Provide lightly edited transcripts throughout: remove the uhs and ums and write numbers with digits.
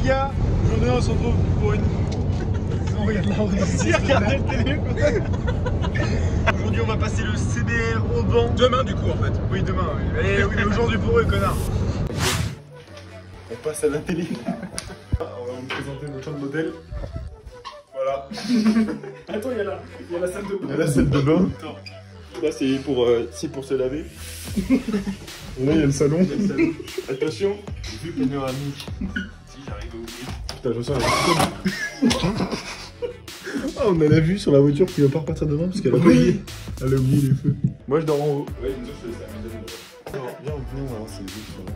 les gars, aujourd'hui on se retrouve pour une... On regarde là, on regarde le télé. Aujourd'hui on va passer le CBR au banc. Demain du coup en fait. Oui demain, oui. Oui, mais aujourd'hui pour eux connard. On passe à la télé. On va vous présenter notre chambre d'hôtel. Voilà. Attends, il y a la salle de bain. Il y a la salle de bain. Là c'est pour se laver. Et là il y a le salon. Attention. Vue panoramique. Si j'arrive à ouvrir. Putain, je sens ah, on a la vue sur la voiture qui va pas repartir devant parce qu'elle a oublié. Elle a oublié les feux. Moi je dors en haut. Ouais, nous autres c'est ça. Viens, on va voir c'est juste sur là.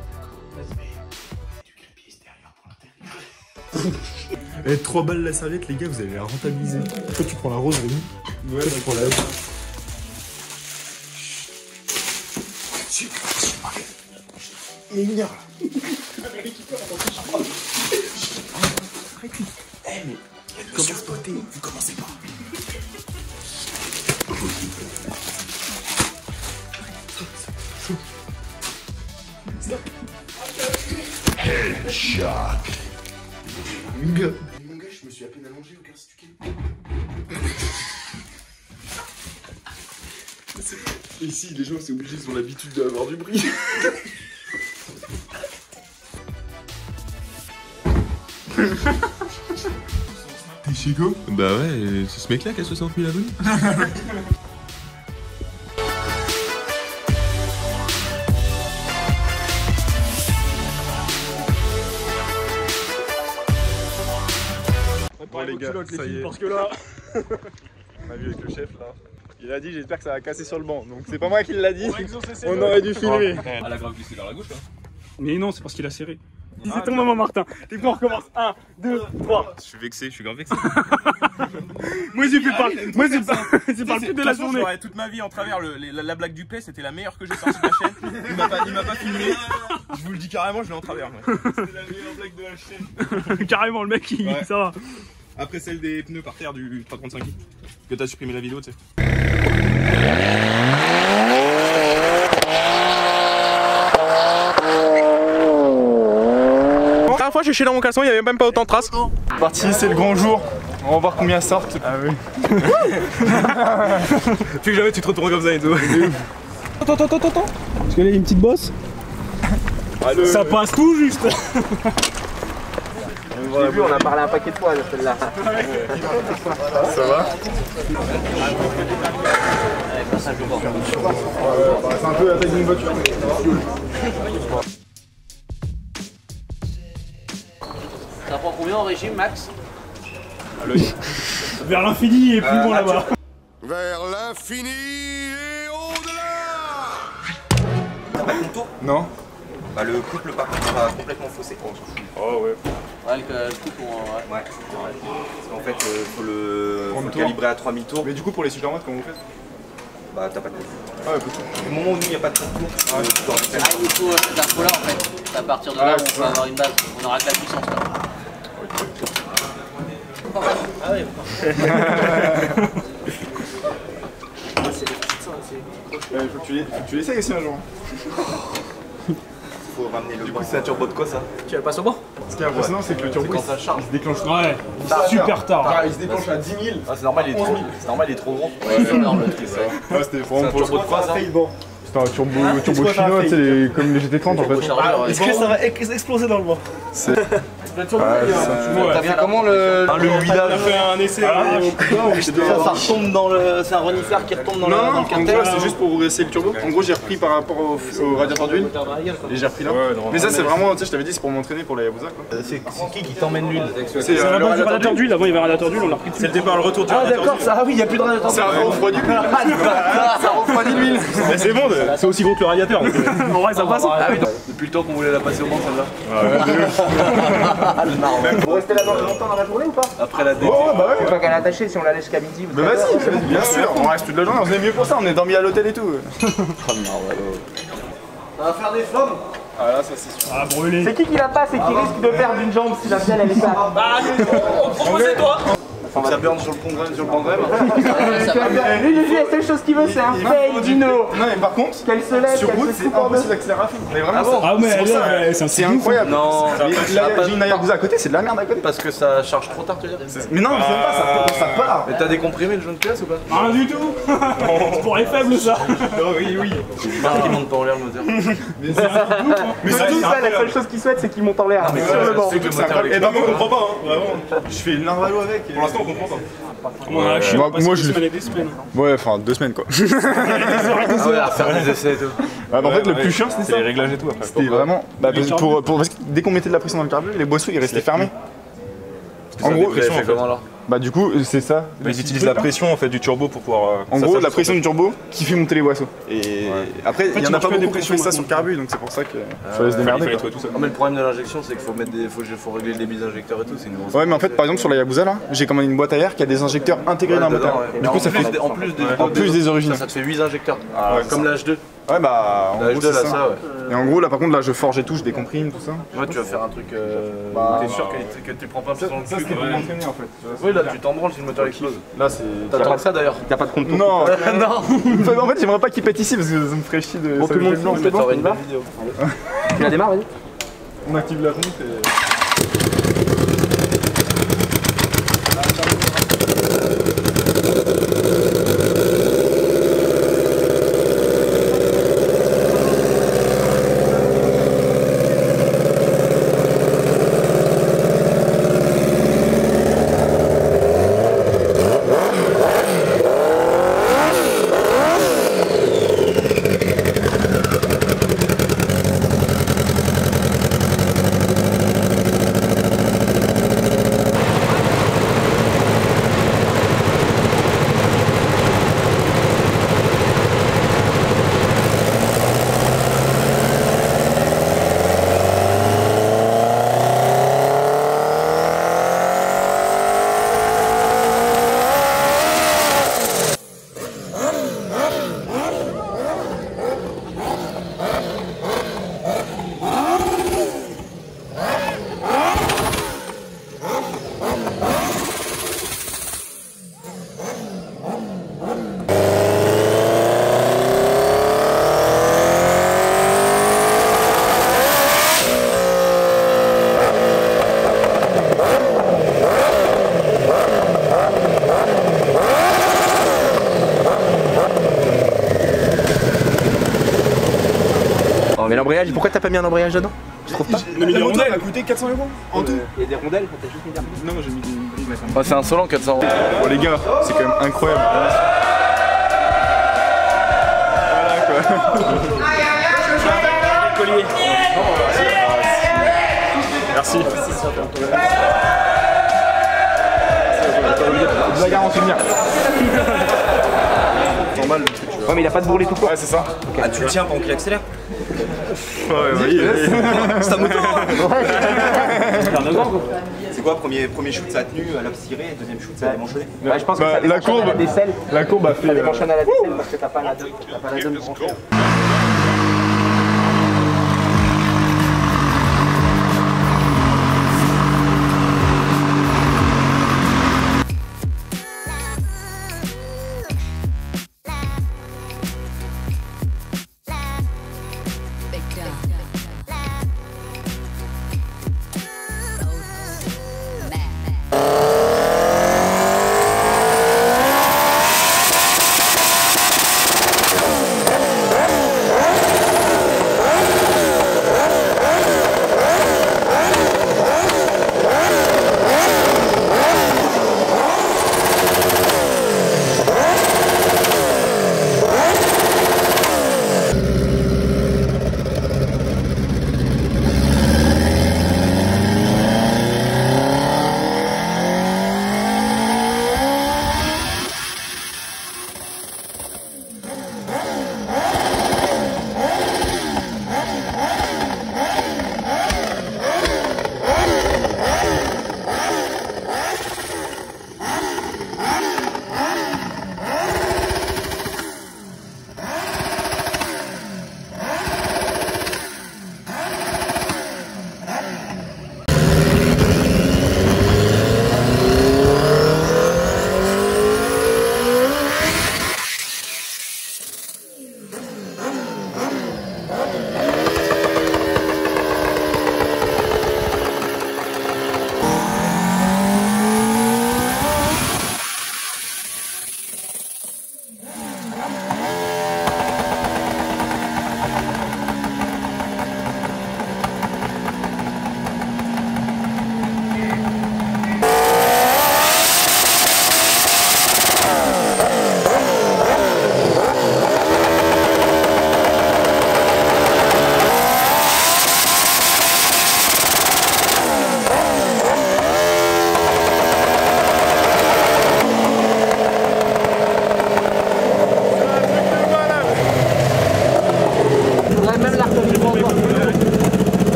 Eh, 3 balles la serviette, les gars, vous allez la rentabiliser. Toi, tu prends la rose, Rémi. Ouais, toi, tu prends la rose. Il est une heure là. Eh, mais comment spotter? Vous commencez pas. Headshot. Mon gars, je me suis à peine allongé, regarde si tu kills. Ici, les gens, c'est obligé, ils ont l'habitude d'avoir du bruit. T'es Chico? Bah ouais, c'est ce mec-là qui a 60 000 abonnés. Bon les gars, ça y est. Parce que là, on a vu avec le chef là. Il a dit j'espère que ça va casser sur le banc. Donc c'est pas moi qui l'a dit. On aurait dû filmer. Ah la grave glissée vers la gauche là. Mais non, c'est parce qu'il a serré. C'est ton moment Martin. T'es prêt, on recommence. 1, 2, 3. Je suis vexé, je suis grave vexé. Moi j'ai fait pas. Moi c'est pas le plus de la journée. J'aurais toute ma vie en travers la blague du play, c'était la meilleure que j'ai sortie de la chaîne. Il m'a pas filmé. Je vous le dis carrément, je l'ai en travers. C'est la meilleure blague de la chaîne. Carrément le mec il ça va. Après celle des pneus par terre du 335 que t'as supprimé la vidéo, tu sais. La dernière fois, j'ai chié dans mon caleçon, il n'y avait même pas autant de traces. C'est parti, c'est le grand jour. On va voir combien sortent. Ah oui. Plus que jamais tu te retournes comme ça et tout. Attends. Parce que là il y a une petite bosse. Ça passe tout juste. J'ai vu, on a parlé un paquet de fois de celle-là. Ça va? C'est un peu la taille d'une voiture. Ça prend combien en régime, Max? Vers l'infini et plus loin là-bas. Vers l'infini et au-delà. T'as pas ton tour? Non. Bah le couple par contre sera complètement faussé. Oh ouais. Ouais, le couple, Ouais. Parce qu'en fait, faut le calibrer à 3000 tours. Mais du coup, pour les supermodes, comment vous faites? Bah t'as pas de tour. Ah ouais, possible. Au moment où il n'y a pas de tour, il faut cette info-là en fait. C'est à partir de là où on peut avoir une base. On aura que la puissance là. Ah ouais. Faut que tu l'essayes aussi un jour. faut ramener le banc. Du coup, c'est un turbo de quoi ça? Tu le passes au banc? Ce qui est impressionnant, c'est que le turbo il se déclenche. Ouais, super tard. Il se déclenche à 10 000. Ah, c'est normal, il est trop gros. Ouais, c'est énorme le truc. C'était vraiment pour le turbo de quoi ça? C'était un turbo chinois, tu sais, comme les GT30 en fait. Est-ce que ça va exploser dans le bois? T'as fait comment le huilage? T'as fait un essai. Ça retombe dans le. C'est un renifère qui retombe dans le carter. C'est juste pour essayer le turbo. En gros, j'ai repris par rapport au radiateur d'huile. Et j'ai repris là. Mais ça, c'est vraiment, tu sais, je t'avais dit, c'est pour m'entraîner pour la Yabusa quoi. C'est qui t'emmène l'huile? C'est la base du radiateur d'huile. Avant il y avait un radiateur d'huile, on l'a repris. C'est le départ, le retour du Ah radiateur. d'accord, ah oui, il n'y a plus de radiateur d'huile. Ça refroidit l'huile. Ça refroidit l'huile. Mais c'est bon, c'est aussi gros que le radiateur. En vrai ça passe. Depuis le temps qu'on voulait la passer au banc celle-là. Vous restez là longtemps dans la journée ou pas? Après la dé. Oh bah ouais. Une fois qu'elle est attachée, si on la laisse jusqu'à midi. Mais vas-y, bien sûr, on reste toute la journée, on faisait mieux pour ça, on est dormi à l'hôtel et tout. Ça va faire des flammes. Ah là, ça c'est sûr. Ah brûlé. C'est qui la passe et qui risque de perdre une jambe si la mienne elle est pas? Bah, on propose toi. Faut que ça burne sur le programme. Lui, la seule chose qu'il veut, c'est un fail Dino. Non, mais par contre, Qu'elle se lève, sur route, c'est impossible d'accélérer à fond. Mais vraiment, Ah, mais c'est pour ça, c'est incroyable. Non, J'ai une Hayabusa à côté, c'est de la merde à côté. parce que ça charge trop tard, tu veux dire. Mais non, c'est pas ça part. Mais t'as décomprimé le jaune classe ou pas? Rien du tout. C'est pour les faibles, ça. Oui. Marc qui monte pas en l'air le moteur. Mais c'est Tout ça, la seule chose qu'il souhaite, c'est qu'il monte en l'air. Sur le banc. C'est que le moteur Et par contre, on comprend pas, hein, vraiment. Je fais une narvalo avec. Pour l'instant, on comprend pas. Moi, je l'ai des semaines. Ouais, enfin 2 semaines quoi. Ah ouais, à faire des essais et tout. En fait, le plus chiant, c'était ça. les réglages et tout après. C'était vraiment. Parce que dès qu'on mettait de la pression dans le carbu, les boissons ils restaient fermés. En gros, comment alors? bah du coup, c'est ça. Ils utilisent la pression en fait du turbo pour pouvoir. En gros, la pression du turbo qui fait monter les boissons. Et après, il y en a pas beaucoup qui font ça sur le carbu, donc c'est pour ça qu'il fallait se démerder. Fallait trouver tout ça. Non mais le problème de l'injection c'est qu'il faut mettre faut régler le débit d'injecteur et tout, c'est une grosse. Ouais, mais en fait, par exemple, sur la Yabusa là, j'ai commandé une boîte à air qui a des injecteurs intégrés dans le moteur. Du coup, ça fait en plus des originaux. Ça te fait 8 injecteurs. Ouais, Comme la H2. Ouais, bah en La gros, H2 c'est là, ça ouais. Et en gros, là par contre, là je forge et tout, je décomprime tout ça. Ouais, tu vas faire un truc. T'es sûr que tu prends pas un peu dans le Ça, cul. c'était pour m'entraîner en fait. Oui, là tu t'en branles si le moteur explose. Là, c'est. T'attends ça d'ailleurs. T'as pas de compte. Non, Non. en fait, j'aimerais pas qu'il pète ici parce que ça me ferait chier de. Bon, tout le monde blanc. c'est bon, T'aurais on y une va. belle vidéo. Tu la démarres, vas-y. On active la pompe et. Oh, mais l'embrayage, pourquoi t'as pas mis un embrayage dedans? Tu trouves pas? Le moteur a coûté 400 € en tout. Il y a des rondelles, t'as juste mis des rondelles. Non, moi j'ai mis des grilles maintenant. Oh, c'est insolent 400 €. Bon, les gars, c'est quand même incroyable. Voilà quoi. Collier. Merci. Je la garantis bien. Normal le truc. Ouais, mais il a pas de bourrelet tout court. Ouais, c'est ça. Ah, tu le tiens pendant qu'il accélère? Ouais, oui. C'est ta moto. C'est quoi, premier shoot ça a tenu, elle a tiré, deuxième shoot ça a démanchonné. Ouais, je pense que Bah, ça la démanchonne à la courbe. décelle. La courbe a fait. Ça démanchonne à la décelle parce que t'as pas la dôme branchée.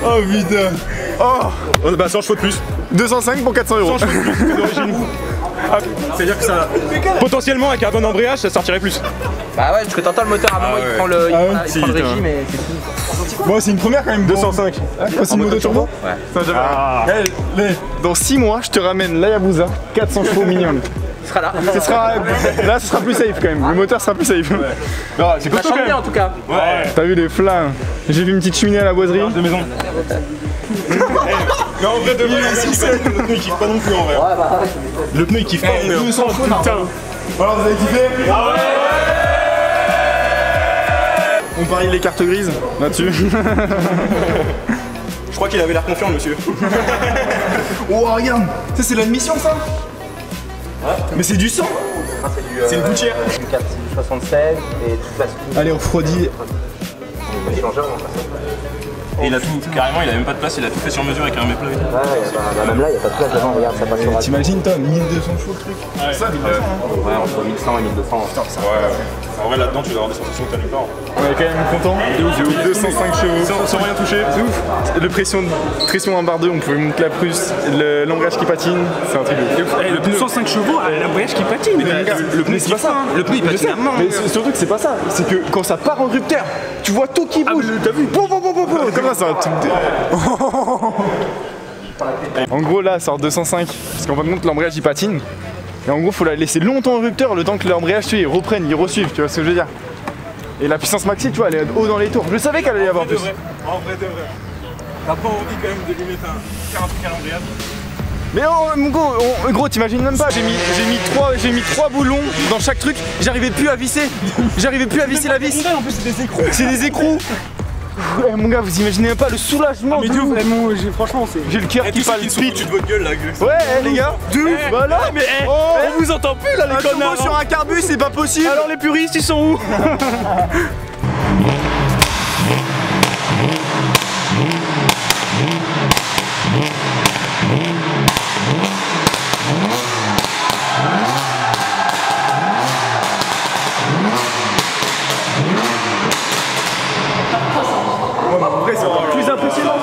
Oh putain. Oh, bah 100 chevaux de plus. 205 pour 400 euros. 100 chevaux de plus d'origine. C'est-à-dire que ça. Potentiellement, avec un bon embrayage, ça sortirait plus. Bah ouais, parce que t'entends le moteur à un moment, il prend le, il prend le régime et c'est fini. Bon, c'est une première quand même. 205. C'est une moto turbo. Ouais. Dans 6 mois, je te ramène l'Hayabusa 400 chevaux minimum. Ce sera là. Là, ce sera plus safe quand même. Le moteur sera plus safe. Non, c'est Ça costaud chante quand bien même. en tout cas. Ouais. T'as vu les flammes? J'ai vu une petite cheminée à la boiserie. De maison. Mais en vrai, de vrai, le pneu il kiffe pas non plus en vrai. Ouais, bah ouais. Le pneu il kiffe pas. 200 chevaux, putain. Alors, vous avez kiffé? Ah ouais. On parie les cartes grises là-dessus. Je crois qu'il avait l'air confiant, monsieur. Oh, regarde, ça c'est l'admission ça. Mais c'est du sang. C'est une gouttière. Du 476 et tout place. Allez, on refroidit. Et il a tout, carrément, il a même pas de place, il a tout fait sur mesure avec un mets plat. Ouais, bah, même là, il n'y a pas de place devant, regarde, ça passe sur la. T'imagines, toi, 1200 chevaux le truc. Ça, 1200. Ouais, entre 1100 et 1200. Ouais, en vrai, là-dedans, tu dois avoir des sensations que t'as nulle part. On est quand même content. J'ai eu 205 chevaux. Sans rien toucher. C'est ouf. Le pression en barre 2, on pouvait monter la plus. L'engrais qui patine, c'est un truc de ouf. Le 205 chevaux, l'embrayage qui patine. Le pneu, c'est pas ça. Le pneu il patine à mort. Mais surtout que c'est pas ça. C'est que quand ça part en rupteur, tu vois tout qui bouge. T'as vu? Comme ça, c'est un truc de. En gros, là, ça sort 205. Parce qu'en fin de compte, l'embrayage il patine. Et en gros, faut la laisser longtemps en rupteur le temps que l'embrayage, tu sais, il reprenne, il resuive. Tu vois ce que je veux dire? Et la puissance maxi, tu vois, elle est haut dans les tours. Je savais qu'elle allait y avoir plus. En vrai de vrai. T'as pas envie quand même de lui mettre faire un truc à l'embrayage? Mais oh, mon gros, t'imagines même pas, j'ai mis trois boulons dans chaque truc, j'arrivais plus à visser la vis. En plus, c'est des écrous. C'est des écrous. Ouais, mon gars, vous imaginez même pas le soulagement. Mais de de ouf. ouf, franchement, c'est. J'ai le cœur qui Qui sont palpite. foutus de votre gueule là, gueule. Ouais, les gars, de ouf. Voilà, mais On vous entend plus là, les un turbo connards. sur un carbus, c'est pas possible. Alors les puristes, ils sont où? En vrai, c'est encore plus impressionnant.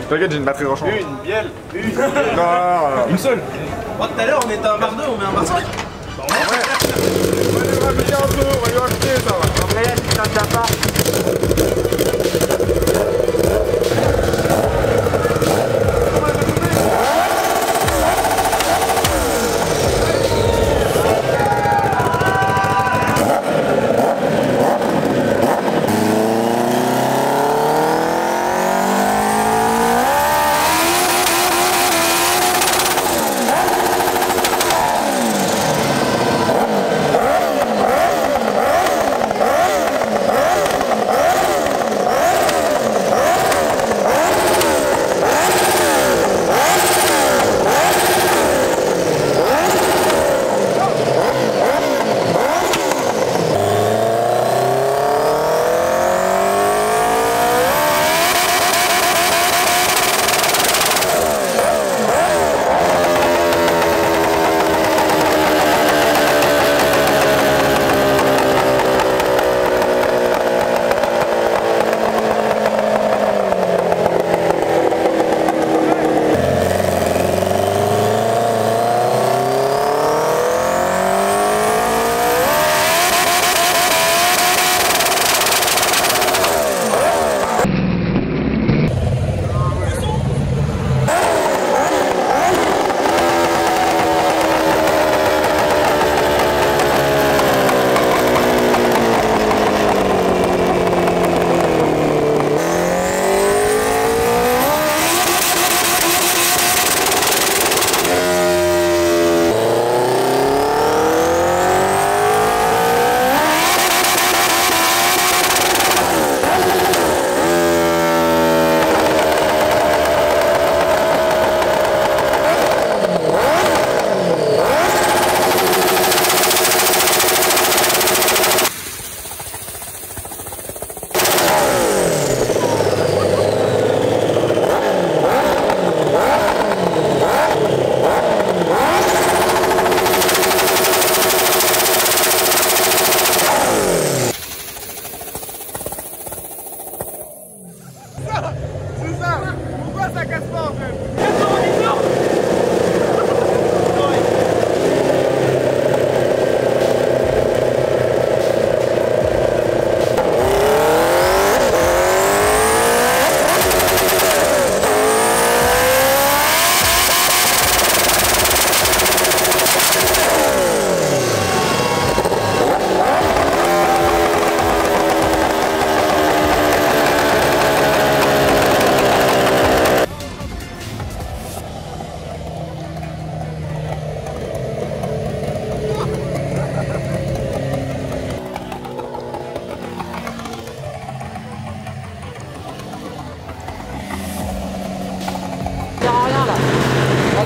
T'inquiète, j'ai une batterie rechangeante. Une bielle. Non, Une seule. Moi tout à l'heure on était un bar 2, on met un bar 5. on va lui rajouter un peu, on va lui rajouter ça va. L'embrayage, il tient déjà pas.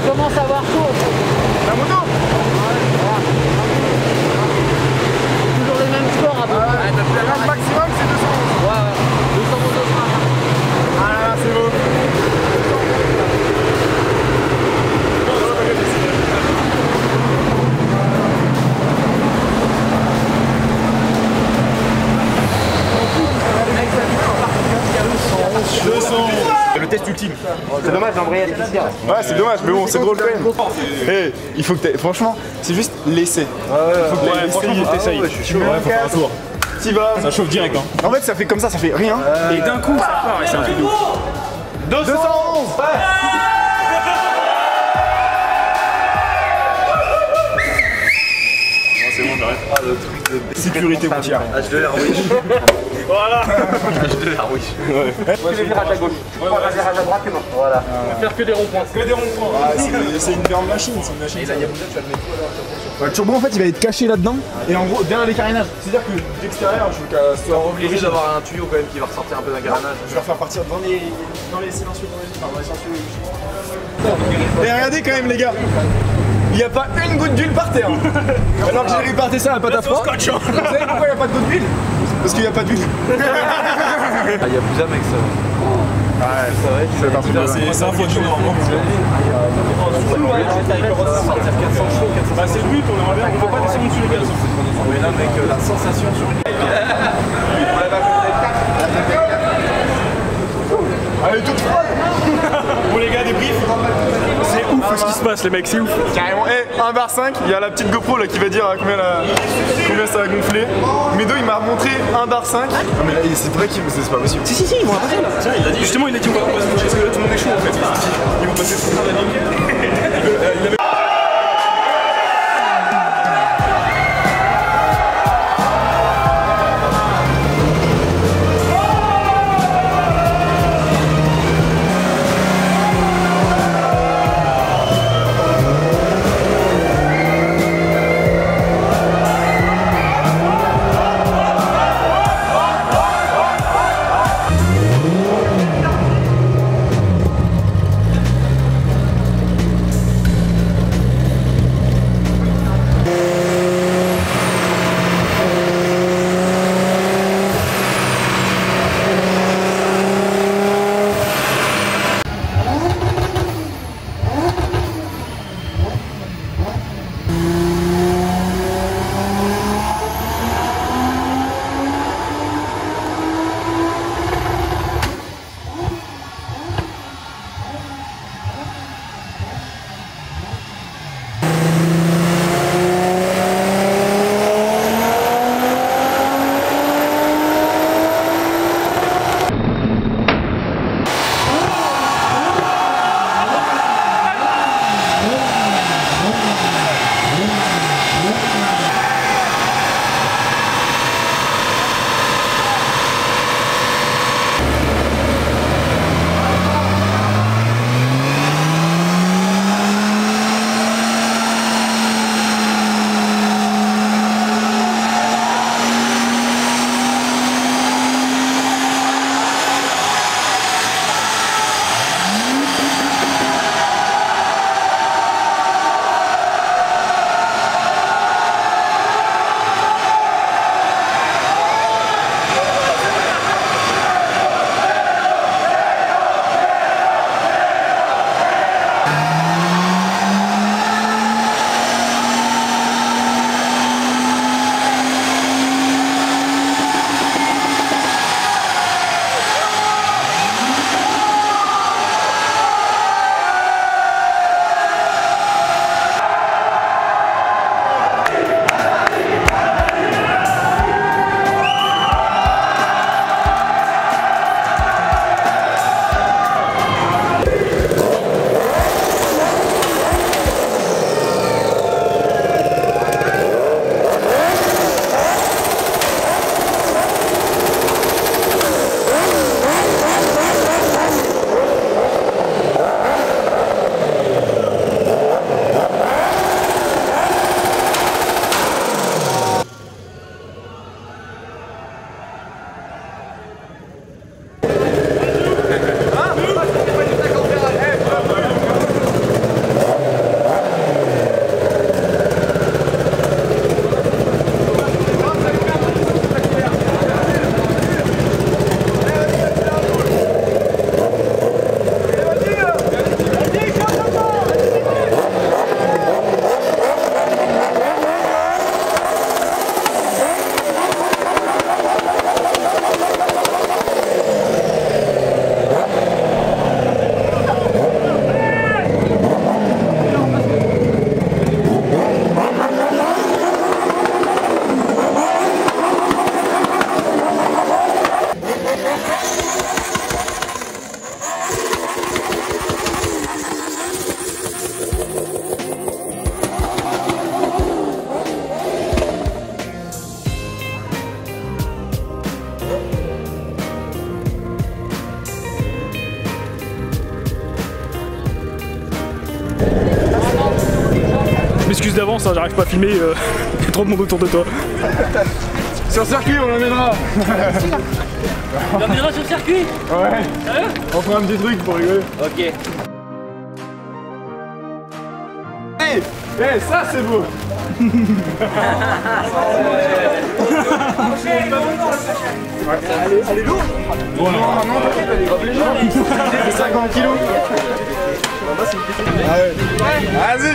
commence à avoir chaud. La moto. Toujours les mêmes scores à peu près. Le maximum c'est 211. Ouais, 200 motos. Ah là là, c'est beau. C'est le test ultime. C'est dommage, l'embrayage est ici. Ouais, c'est dommage, mais bon, c'est drôle quand même. Hey, il faut que t'aies. Franchement, c'est juste l'essai. Il faut que t'aies Franchement, essayé. faut que t'essayes. Ouais, Faut faire un tour. T'y vas. Ça chauffe direct. Hein. En fait, ça fait comme ça fait rien. Et d'un coup, ça part et c'est un truc de ouf. 211. C'est bon, j'arrête. Ah, le truc de sécurité routière. H2 la rouille. Voilà. H2 la rouille. Que les virages à gauche. Prends un virage à droite et non. Voilà. Faire que des ronds-points. Que des ronds-points. Ah, c'est une grande machine, c'est une machine. Et la Yakuza, tu vas le mettre où alors? Le turbo en fait il va être caché là-dedans et en gros derrière les carénages. C'est-à-dire que d'extérieur je veux qu'elle soit Obligé d'avoir un tuyau quand même qui va ressortir un peu d'un carénage. Je vais faire partir dans les silencieux, dans les silencieux. Et regardez quand même les gars, il n'y a pas une goutte d'huile par terre. Alors que j'ai réparti ça à la pâte à froid. Vous savez pourquoi il n'y a pas de goutte d'huile? Parce qu'il n'y a pas d'huile. Ah, Yakuza, mec, ça. Ouais, c'est vrai, c'est parti de C'est un fois de jour normalement. Bah, c'est le but, on aimerait bien. On peut pas descendre dessus les 400. Mais là, mec, la sensation sur une. Allez, toute froide. Pour les gars, des briefs. C'est ouf ce qui se passe, les mecs, c'est ouf. Carrément, 1 bar 5, il y a la petite GoPro là qui va dire combien ça va gonfler. Medo il m'a montré 1 bar 5. Non mais là c'est vrai qu'il c'est pas possible. Si, ils vont passer là. Tiens, il a dit justement, il a dit on va pas se bouger parce que là tout le monde est chaud en fait. Ils vont passer sous la ligne. d'avance, hein, j'arrive pas à filmer, il y a trop de monde autour de toi. Sur circuit, on l'emmènera. On l'emmènera sur le circuit. Ouais. On fera un petit truc pour rigoler. Ok. Hey, ça c'est beau. Elle est lourde. Bon, non, t'inquiète, elle est grave légère. Elle fait 50 kilos. Ah ouais. Vas-y.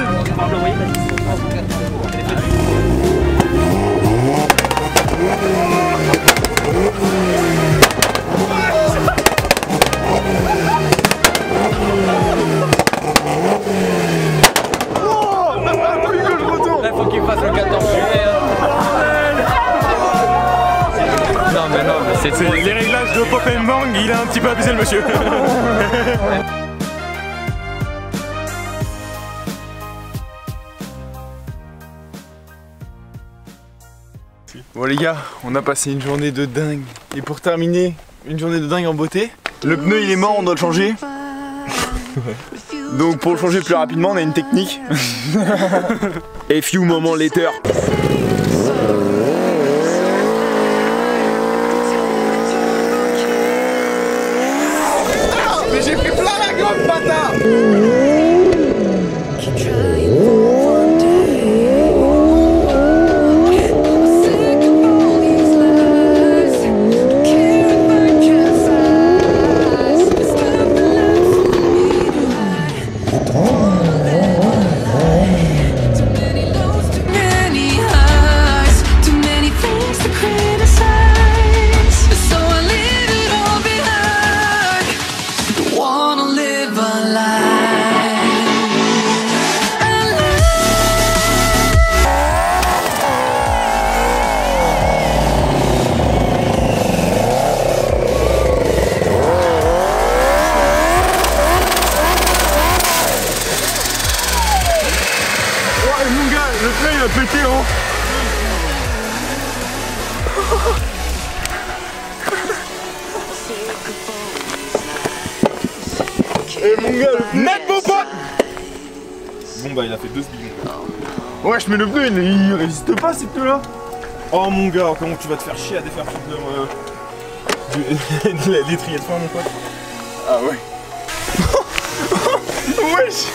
Là, faut qu'il fasse le 14 juillet. Non, mais c'est Les réglages de Pop and Bang, il a un petit peu abusé le monsieur. Bon les gars, on a passé une journée de dingue. Et pour terminer, une journée de dingue en beauté. Le pneu il est mort, on doit le changer. Donc pour le changer plus rapidement, on a une technique. A few moments later. Mais j'ai pris plein la gueule, bâtard! Le pneu il a pété hein. Et mon gars, le pneu... Net mon pote. Bon bah il a fait 2 secondes. Wesh mais le pneu il résiste pas ces pneus là. Oh mon gars, comment tu vas te faire chier à défaire de l'étrier de frein mon pote. Ah ouais. Wesh.